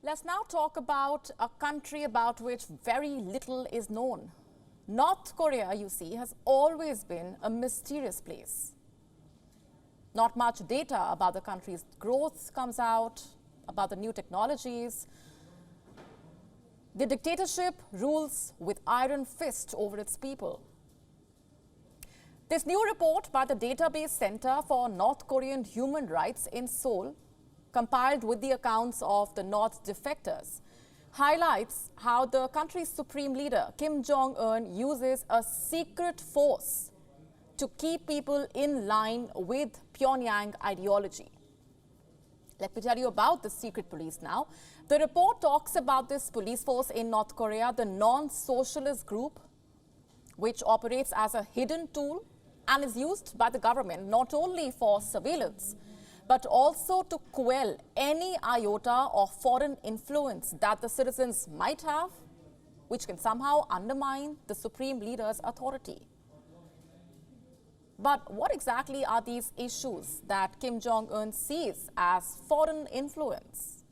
Let's now talk about a country about which very little is known. North Korea, you see, has always been a mysterious place. Not much data about the country's growth comes out, about the new technologies. The dictatorship rules with iron fist over its people. This new report by the Database Center for North Korean Human Rights in Seoul, compiled with the accounts of the North's defectors, highlights how the country's supreme leader, Kim Jong-un, uses a secret force to keep people in line with Pyongyang ideology. Let me tell you about the secret police now. The report talks about this police force in North Korea, the non-socialist group, which operates as a hidden tool and is used by the government not only for surveillance, but also to quell any iota of foreign influence that the citizens might have, which can somehow undermine the supreme leader's authority. But what exactly are these issues that Kim Jong-un sees as foreign influence?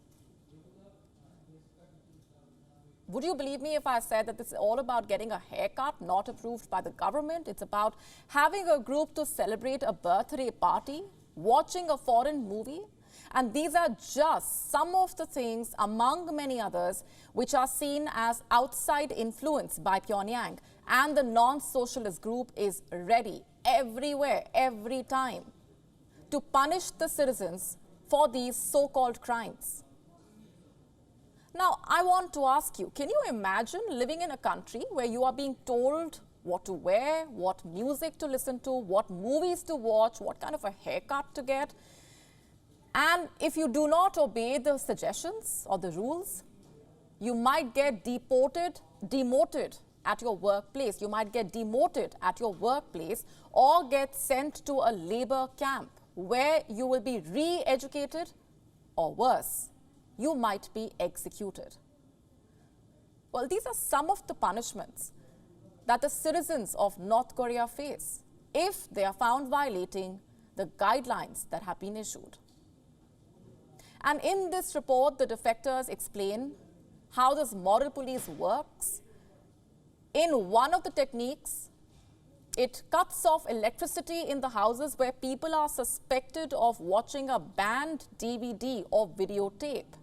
Would you believe me if I said that this is all about getting a haircut not approved by the government? It's about having a group to celebrate a birthday party, watching a foreign movie, and these are just some of the things among many others which are seen as outside influence by Pyongyang, and the non-socialist group is ready everywhere, every time to punish the citizens for these so-called crimes. Now, I want to ask you, can you imagine living in a country where you are being told what to wear, what music to listen to, what movies to watch, what kind of a haircut to get? And if you do not obey the suggestions or the rules, you might get demoted at your workplace. You might get demoted at your workplace or get sent to a labor camp where you will be re-educated, or worse, you might be executed. Well, these are some of the punishments that the citizens of North Korea face if they are found violating the guidelines that have been issued. And in this report, the defectors explain how this moral police works. In one of the techniques, it cuts off electricity in the houses where people are suspected of watching a banned DVD or videotape,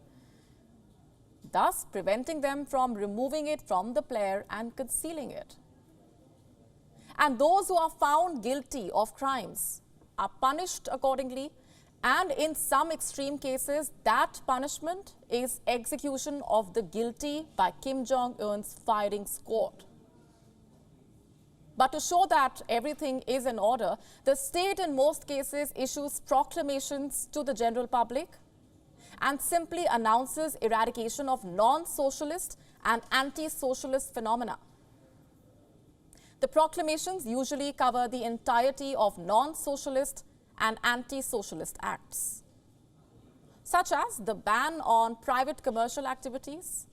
thus preventing them from removing it from the player and concealing it. And those who are found guilty of crimes are punished accordingly, and in some extreme cases, that punishment is execution of the guilty by Kim Jong-un's firing squad. But to show that everything is in order, the state in most cases issues proclamations to the general public and simply announces eradication of non-socialist and anti-socialist phenomena. The proclamations usually cover the entirety of non-socialist and anti-socialist acts, such as the ban on private commercial activities,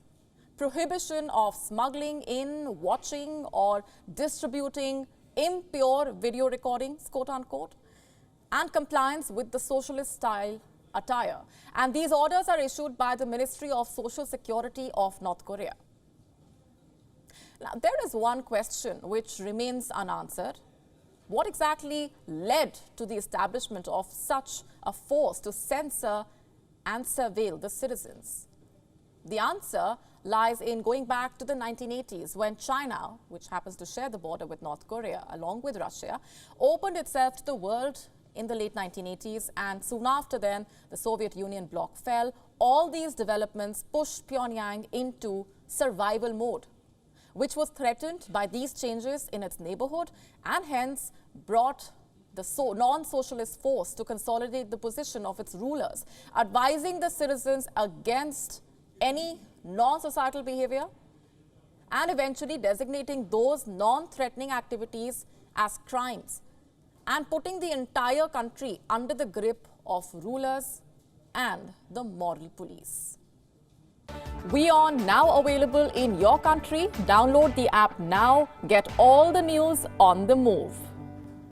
prohibition of smuggling in, watching or distributing impure video recordings, quote-unquote, and compliance with the socialist-style attire. And these orders are issued by the Ministry of Social Security of North Korea. Now, there is one question which remains unanswered. What exactly led to the establishment of such a force to censor and surveil the citizens? The answer lies in going back to the 1980s, when China, which happens to share the border with North Korea along with Russia, opened itself to the world in the late 1980s, and soon after then the Soviet Union bloc fell. All these developments pushed Pyongyang into survival mode, which was threatened by these changes in its neighborhood, and hence brought the non-socialist force to consolidate the position of its rulers, advising the citizens against any non-societal behavior and eventually designating those non-threatening activities as crimes and putting the entire country under the grip of rulers and the moral police. WION now available in your country. Download the app now. Get all the news on the move.